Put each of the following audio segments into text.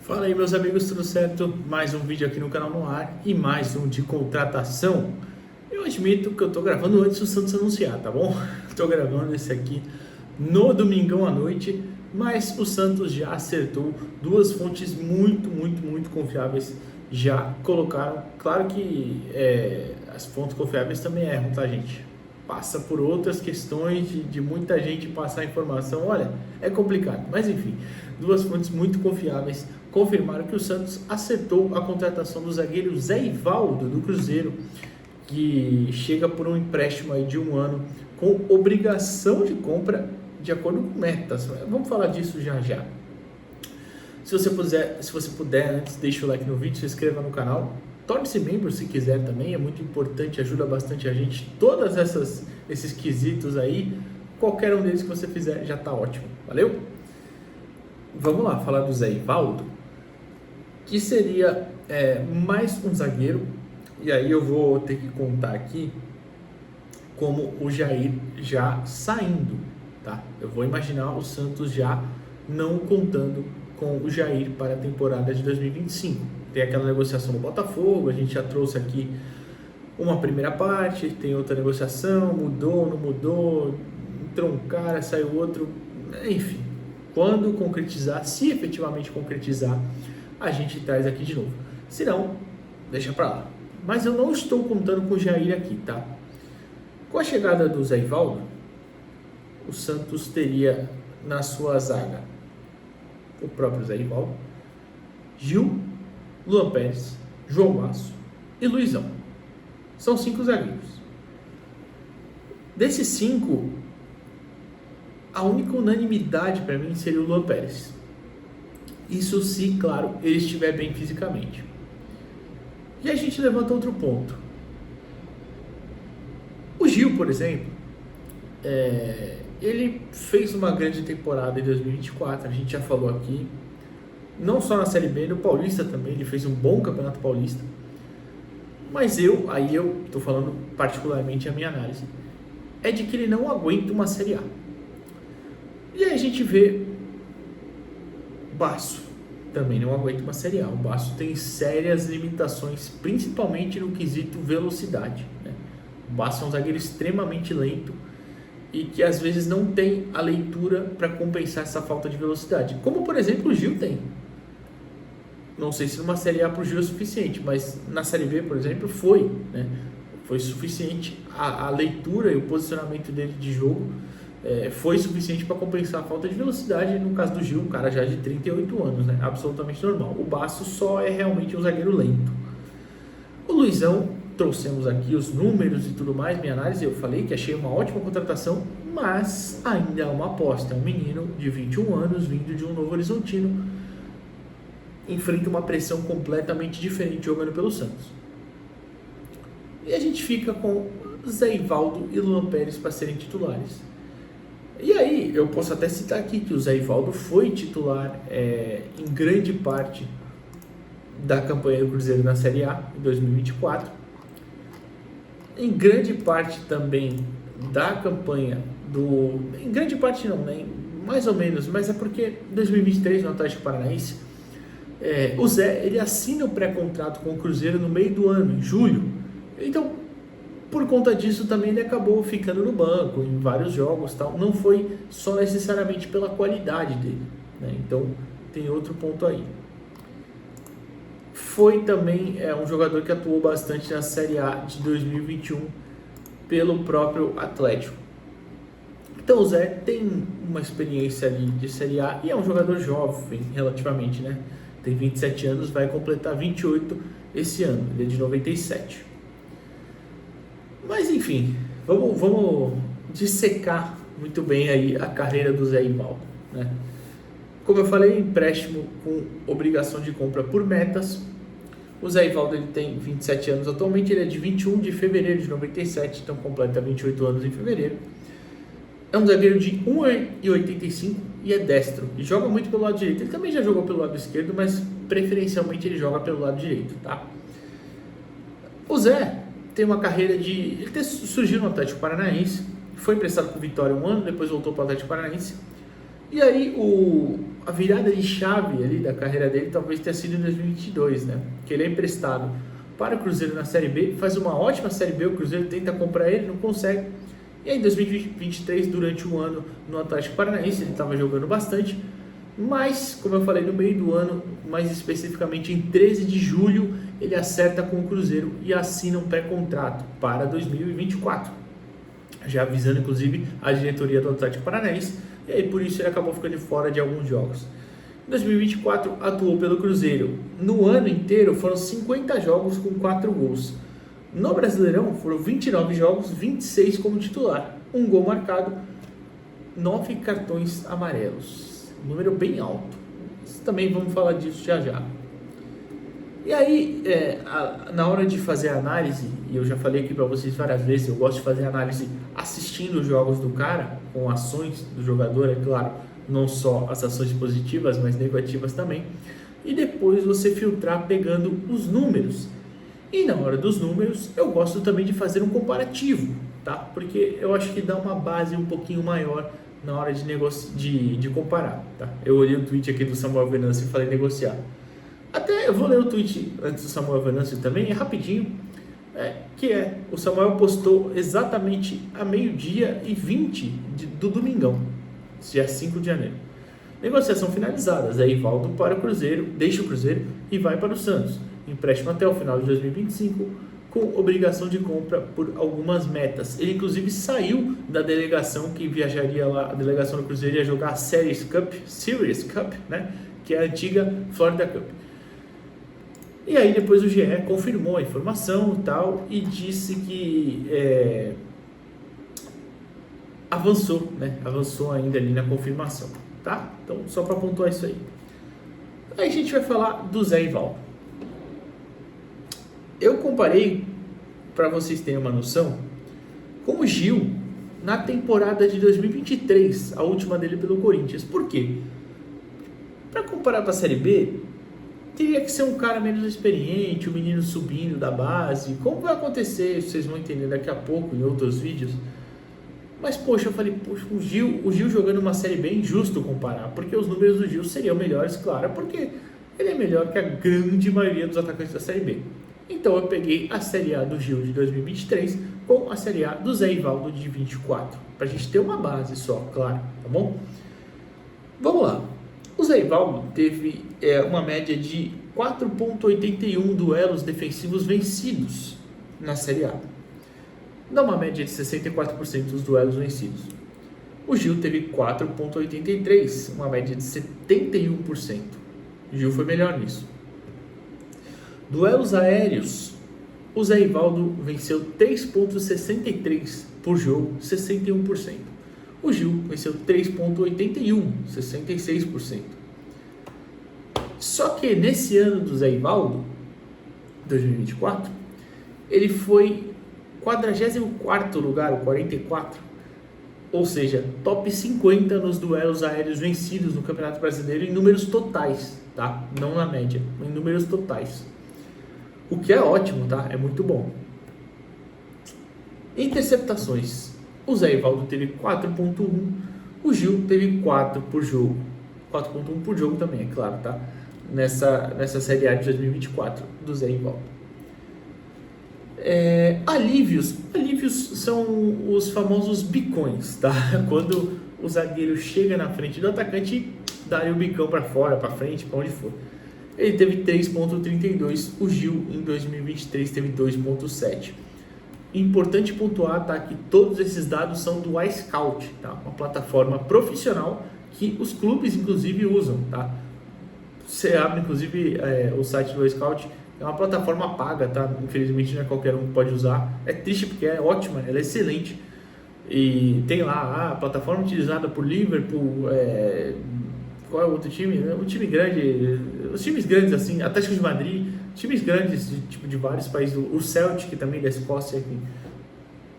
Fala aí, meus amigos, tudo certo? Mais um vídeo aqui no canal no ar e mais um de contratação. Eu admito que eu tô gravando antes do Santos anunciar, tá bom? Tô gravando esse aqui no domingão à noite, mas o Santos já acertou, duas fontes muito confiáveis já colocaram. Claro que as fontes confiáveis também erram, tá, gente? Passa por outras questões de muita gente passar informação. Olha, é complicado, mas enfim, duas fontes muito confiáveis confirmaram que o Santos acertou a contratação do zagueiro Zé Ivaldo do Cruzeiro, que chega por um empréstimo aí de 1 ano com obrigação de compra de acordo com metas. Vamos falar disso já. Se você puder, antes, deixa o like no vídeo, se inscreva no canal. Torne-se membro se quiser também, é muito importante, ajuda bastante a gente. Todas esses quesitos aí, qualquer um deles que você fizer já tá ótimo, valeu? Vamos lá, falar do Zé Ivaldo, que seria mais um zagueiro. E aí eu vou ter que contar aqui como o Jair já saindo, tá? Eu vou imaginar o Santos já não contando com o Jair para a temporada de 2025. Tem aquela negociação no Botafogo, a gente já trouxe aqui uma primeira parte, tem outra negociação, mudou, não mudou, entrou um cara, saiu outro, enfim. Quando concretizar, se efetivamente concretizar, a gente traz aqui de novo. Se não, deixa pra lá. Mas eu não estou contando com o Jair aqui, tá? Com a chegada do Zé Ivaldo, o Santos teria na sua zaga o próprio Zé Ivaldo, Gil, Luan Pérez, João Masso e Luizão. São 5 zagueiros. Desses 5, a única unanimidade para mim seria o Luan Pérez. Isso se, claro, ele estiver bem fisicamente. E a gente levanta outro ponto. O Gil, por exemplo, ele fez uma grande temporada em 2024, a gente já falou aqui. Não só na Série B, no Paulista também, ele fez um bom Campeonato Paulista. Mas eu estou falando particularmente a minha análise, é de que ele não aguenta uma Série A. E aí a gente vê Basso, também não aguenta uma Série A. O Basso tem sérias limitações, principalmente no quesito velocidade, né? O Basso é um zagueiro extremamente lento e que às vezes não tem a leitura para compensar essa falta de velocidade. Como, por exemplo, o Gil tem. Não sei se numa Série A para o Gil é suficiente, mas na Série B, por exemplo, foi, né? Foi suficiente. A leitura e o posicionamento dele de jogo foi suficiente para compensar a falta de velocidade. No caso do Gil, um cara já de 38 anos, né? Absolutamente normal. O Basso só é realmente um zagueiro lento. O Luizão, trouxemos aqui os números e tudo mais, minha análise, eu falei que achei uma ótima contratação, mas ainda é uma aposta. É um menino de 21 anos, vindo de um Novo Horizontino, enfrenta uma pressão completamente diferente jogando pelo Santos. E a gente fica com Zé Ivaldo e Luan Pérez para serem titulares. E aí, eu posso até citar aqui que o Zé Ivaldo foi titular em grande parte da campanha do Cruzeiro na Série A em 2024. Em grande parte também da campanha em grande parte não, né? Mais ou menos, mas é porque em 2023 no Atlético Paranaense, o Zé, ele assina o pré-contrato com o Cruzeiro no meio do ano, em julho. Então, por conta disso também ele acabou ficando no banco em vários jogos, tal. Não foi só necessariamente pela qualidade dele, né? Então tem outro ponto aí. Foi também um jogador que atuou bastante na Série A de 2021 pelo próprio Atlético. Então o Zé tem uma experiência ali de Série A e é um jogador jovem relativamente, né? Tem 27 anos, vai completar 28 esse ano, ele é de 97. Mas enfim, vamos dissecar muito bem aí a carreira do Zé Ivaldo, né? Como eu falei, empréstimo com obrigação de compra por metas. O Zé Ivaldo, ele tem 27 anos atualmente, ele é de 21 de fevereiro de 97, então completa 28 anos em fevereiro. É um zagueiro de 1,85 e é destro, e joga muito pelo lado direito. Ele também já jogou pelo lado esquerdo, mas preferencialmente ele joga pelo lado direito, tá? O Zé tem uma carreira ele surgiu no Atlético Paranaense, foi emprestado para o Vitória 1 ano, depois voltou para o Atlético Paranaense. E aí a virada de chave ali da carreira dele talvez tenha sido em 2022, né? Que ele é emprestado para o Cruzeiro na Série B, faz uma ótima Série B, o Cruzeiro tenta comprar ele, não consegue. E aí em 2023, durante o ano no Atlético Paranaense, ele estava jogando bastante, mas, como eu falei, no meio do ano, mais especificamente em 13 de julho, ele acerta com o Cruzeiro e assina um pré-contrato para 2024. Já avisando, inclusive, a diretoria do Atlético Paranaense, e aí por isso ele acabou ficando fora de alguns jogos. Em 2024, atuou pelo Cruzeiro. No ano inteiro, foram 50 jogos com 4 gols. No Brasileirão, foram 29 jogos, 26 como titular. Um gol marcado, 9 cartões amarelos. Número bem alto. Também vamos falar disso já já. E aí, na hora de fazer a análise, e eu já falei aqui para vocês várias vezes, eu gosto de fazer análise assistindo os jogos do cara, com ações do jogador, é claro, não só as ações positivas, mas negativas também. E depois você filtrar pegando os números. E na hora dos números, eu gosto também de fazer um comparativo, tá? Porque eu acho que dá uma base um pouquinho maior na hora de comparar, tá? Eu olhei o tweet aqui do Samuel Venâncio e falei negociar. Até eu vou ler o tweet antes do Samuel Venâncio também, é rapidinho, o Samuel postou exatamente a 12h20 do domingão, dia 5 de janeiro. Negociação finalizada, Zé Ivaldo para o Cruzeiro, deixa o Cruzeiro e vai para o Santos. Empréstimo até o final de 2025, com obrigação de compra por algumas metas. Ele inclusive saiu da delegação que viajaria lá, a delegação do Cruzeiro ia jogar a Series Cup, né, que é a antiga Florida Cup. E aí depois o GE confirmou a informação e tal, e disse que avançou ainda ali na confirmação, tá? Então só para pontuar isso aí. Aí a gente vai falar do Zé Ivaldo. Eu comparei, para vocês terem uma noção, com o Gil na temporada de 2023, a última dele pelo Corinthians. Por quê? Para comparar para a Série B, teria que ser um cara menos experiente, um menino subindo da base. Como vai acontecer, vocês vão entender daqui a pouco em outros vídeos. Mas, poxa, eu falei, o Gil jogando uma Série B é injusto comparar, porque os números do Gil seriam melhores, claro, porque ele é melhor que a grande maioria dos atacantes da Série B. Então eu peguei a Série A do Gil de 2023 com a Série A do Zé Ivaldo de 24, pra gente ter uma base só, claro, tá bom? Vamos lá. O Zé Ivaldo teve uma média de 4,81 duelos defensivos vencidos na Série A. Dá uma média de 64% dos duelos vencidos. O Gil teve 4,83, uma média de 71%. O Gil foi melhor nisso. Duelos aéreos. O Zé Ivaldo venceu 3,63 por jogo, 61%. O Gil venceu 3,81, 66%. Só que nesse ano do Zé Ivaldo, 2024, ele foi 44º lugar, o 44, ou seja, top 50 nos duelos aéreos vencidos no Campeonato Brasileiro em números totais, tá? Não na média, em números totais. O que é ótimo, tá? É muito bom. Interceptações. O Zé Ivaldo teve 4,1, o Gil teve 4 por jogo. 4,1 por jogo também, é claro, tá? Nessa Série A de 2024 do Zé Ivaldo. Alívios são os famosos bicões, tá? Quando o zagueiro chega na frente do atacante e dá o bicão para fora, para frente, para onde for. Ele teve 3,32, o Gil em 2023 teve 2,7. Importante pontuar, tá, que todos esses dados são do iScout, tá? Uma plataforma profissional que os clubes inclusive usam, tá? Você abre inclusive o site do iScout, é uma plataforma paga, tá? Infelizmente não é qualquer um que pode usar. É triste porque é ótima, ela é excelente. E tem lá a plataforma utilizada por Liverpool, qual é o outro time? Um time grande, os times grandes assim, Atlético de Madrid, times grandes de vários países, o Celtic também da Escócia, enfim,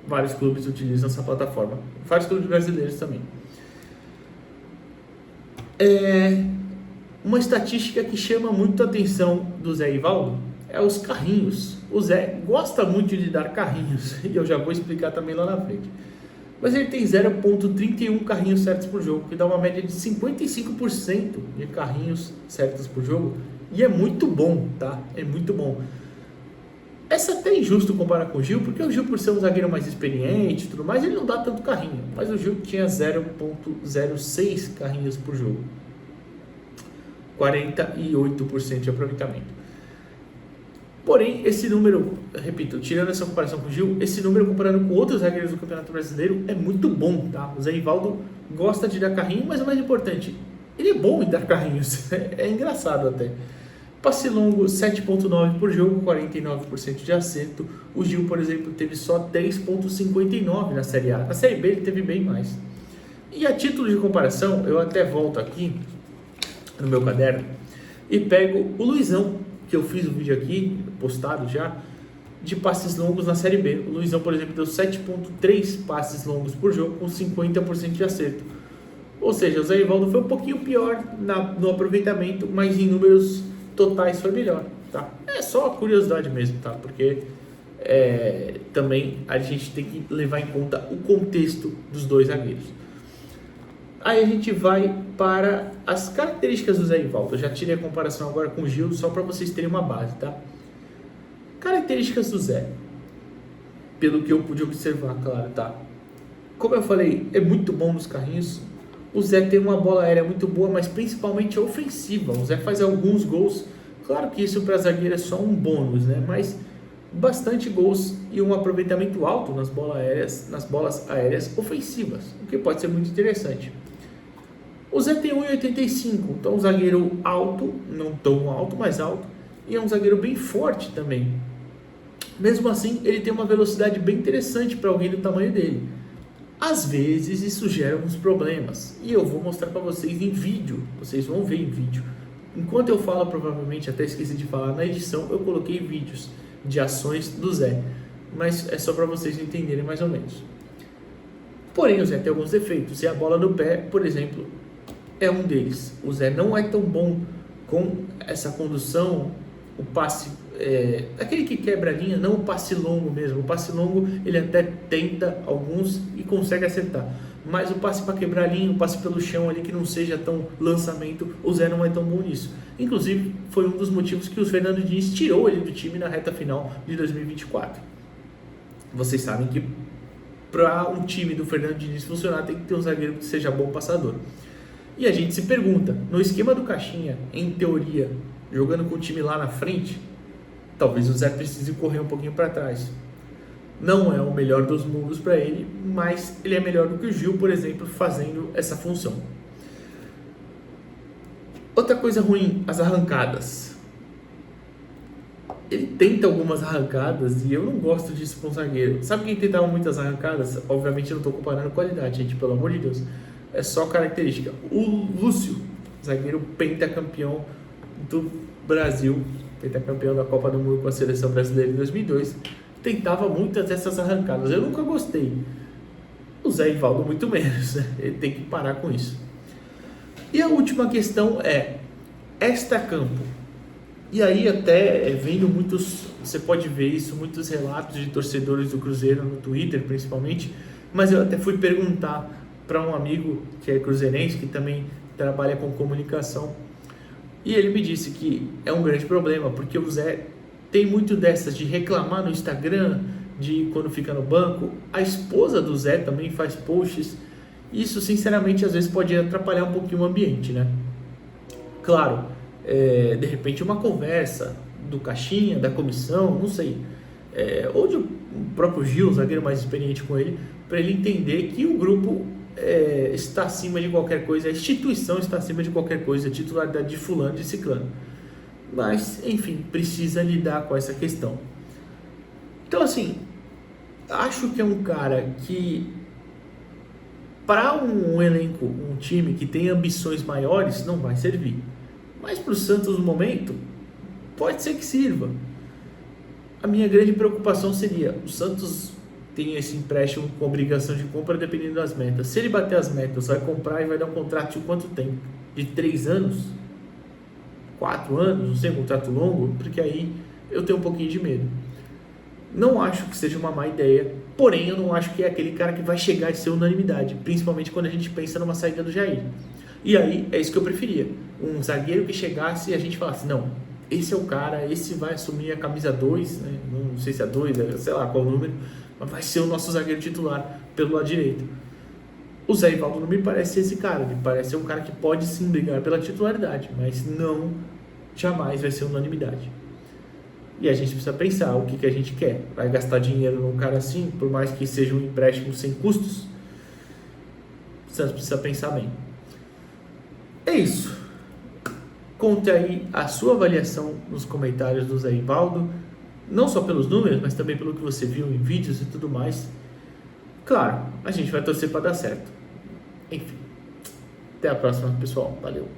vários clubes utilizam essa plataforma, vários clubes brasileiros também. Uma estatística que chama muito a atenção do Zé Ivaldo é os carrinhos. O Zé gosta muito de dar carrinhos, e eu já vou explicar também lá na frente. mas ele tem 0,31 carrinhos certos por jogo, que dá uma média de 55% de carrinhos certos por jogo, e é muito bom, tá? É muito bom. Essa até é injusto comparar com o Gil, porque o Gil, por ser um zagueiro mais experiente e tudo mais, ele não dá tanto carrinho, mas o Gil tinha 0,06 carrinhos por jogo, 48% de aproveitamento. Porém, esse número, repito, tirando essa comparação com o Gil, esse número comparando com outros zagueiros do Campeonato Brasileiro é muito bom, tá? O Zé Rivaldo gosta de dar carrinho, mas o mais importante, ele é bom em dar carrinhos, é engraçado até. Passe longo, 7,9 por jogo, 49% de acerto. O Gil, por exemplo, teve só 3,59 na Série A. Na Série B ele teve bem mais. E a título de comparação, eu até volto aqui no meu caderno e pego o Luizão, que eu fiz um vídeo aqui, postado já, de passes longos na Série B. O Luizão, por exemplo, deu 7,3 passes longos por jogo, com 50% de acerto. Ou seja, o Zé Rivaldo foi um pouquinho pior no aproveitamento, mas em números totais foi melhor, tá? É só curiosidade mesmo, tá? Porque também a gente tem que levar em conta o contexto dos dois zagueiros. Aí a gente vai para as características do Zé Rivaldo. Eu já tirei a comparação agora com o Gil, só para vocês terem uma base, tá? Características do Zé, pelo que eu pude observar, claro, tá? Como eu falei, é muito bom nos carrinhos. O Zé tem uma bola aérea muito boa, mas principalmente ofensiva. O Zé faz alguns gols. Claro que isso para zagueiro é só um bônus, né? Mas bastante gols e um aproveitamento alto nas bolas aéreas ofensivas, o que pode ser muito interessante. O Zé tem 1,85, então um zagueiro alto, não tão alto, mas alto, e é um zagueiro bem forte também. Mesmo assim, ele tem uma velocidade bem interessante para alguém do tamanho dele. Às vezes isso gera alguns problemas, e eu vou mostrar para vocês em vídeo, vocês vão ver em vídeo. Enquanto eu falo, provavelmente, até esqueci de falar na edição, eu coloquei vídeos de ações do Zé, mas é só para vocês entenderem mais ou menos. Porém, o Zé tem alguns defeitos, e a bola no pé, por exemplo, é um deles. O Zé não é tão bom com essa condução, o passe, aquele que quebra a linha, não o passe longo mesmo. O passe longo ele até tenta alguns e consegue acertar, mas o passe para quebrar a linha, o passe pelo chão ali que não seja tão lançamento, o Zé não é tão bom nisso. Inclusive, foi um dos motivos que o Fernando Diniz tirou ele do time na reta final de 2024. Vocês sabem que para um time do Fernando Diniz funcionar, tem que ter um zagueiro que seja bom passador. E a gente se pergunta, no esquema do Caixinha, em teoria, jogando com o time lá na frente, talvez o Zé precise correr um pouquinho para trás. Não é o melhor dos mundos para ele, mas ele é melhor do que o Gil, por exemplo, fazendo essa função. Outra coisa ruim, as arrancadas. Ele tenta algumas arrancadas e eu não gosto disso com o zagueiro. Sabe quem tentava muitas arrancadas? Obviamente eu não estou comparando qualidade, gente, pelo amor de Deus. É só característica. O Lúcio, zagueiro pentacampeão do Brasil, pentacampeão da Copa do Mundo com a seleção brasileira em 2002, tentava muitas dessas arrancadas. Eu nunca gostei. O Zé Rivaldo muito menos, né? Ele tem que parar com isso. E a última questão é extracampo. E aí até vendo muitos, você pode ver isso, muitos relatos de torcedores do Cruzeiro no Twitter principalmente, mas eu até fui perguntar para um amigo que é cruzeirense, que também trabalha com comunicação, e ele me disse que é um grande problema, porque o Zé tem muito dessas de reclamar no Instagram, de quando fica no banco. A esposa do Zé também faz posts. Isso, sinceramente, às vezes pode atrapalhar um pouquinho o ambiente, né? Claro, de repente uma conversa do Caixinha, da comissão, não sei, ou do próprio Gil, zagueiro mais experiente com ele, para ele entender que o grupo está acima de qualquer coisa, a instituição está acima de qualquer coisa, a titularidade de fulano, de ciclano. Mas, enfim, precisa lidar com essa questão. Então, assim, acho que é um cara que, para um elenco, um time que tem ambições maiores, não vai servir. Mas para o Santos no momento, pode ser que sirva. A minha grande preocupação seria, o Santos tem esse empréstimo com obrigação de compra dependendo das metas. Se ele bater as metas, vai comprar e vai dar um contrato de quanto tempo? De 3 anos? 4 anos? Não sei, um contrato longo? Porque aí eu tenho um pouquinho de medo. Não acho que seja uma má ideia Porém, eu não acho que é aquele cara que vai chegar a ser unanimidade, principalmente quando a gente pensa numa saída do Jair. E aí, é isso que eu preferia. Um zagueiro que chegasse e a gente falasse, não, esse é o cara, esse vai assumir a camisa 2, né? Não sei se é 2, sei lá qual o número, mas vai ser o nosso zagueiro titular pelo lado direito. O Zé Ivaldo não me parece esse cara, me parece ser um cara que pode sim brigar pela titularidade, mas não, jamais vai ser unanimidade. E a gente precisa pensar o que a gente quer. Vai gastar dinheiro num cara assim, por mais que seja um empréstimo sem custos? O Santos precisa pensar bem. É isso. Conte aí a sua avaliação nos comentários do Zé Ivaldo, não só pelos números, mas também pelo que você viu em vídeos e tudo mais. Claro, a gente vai torcer para dar certo. Enfim, até a próxima, pessoal. Valeu.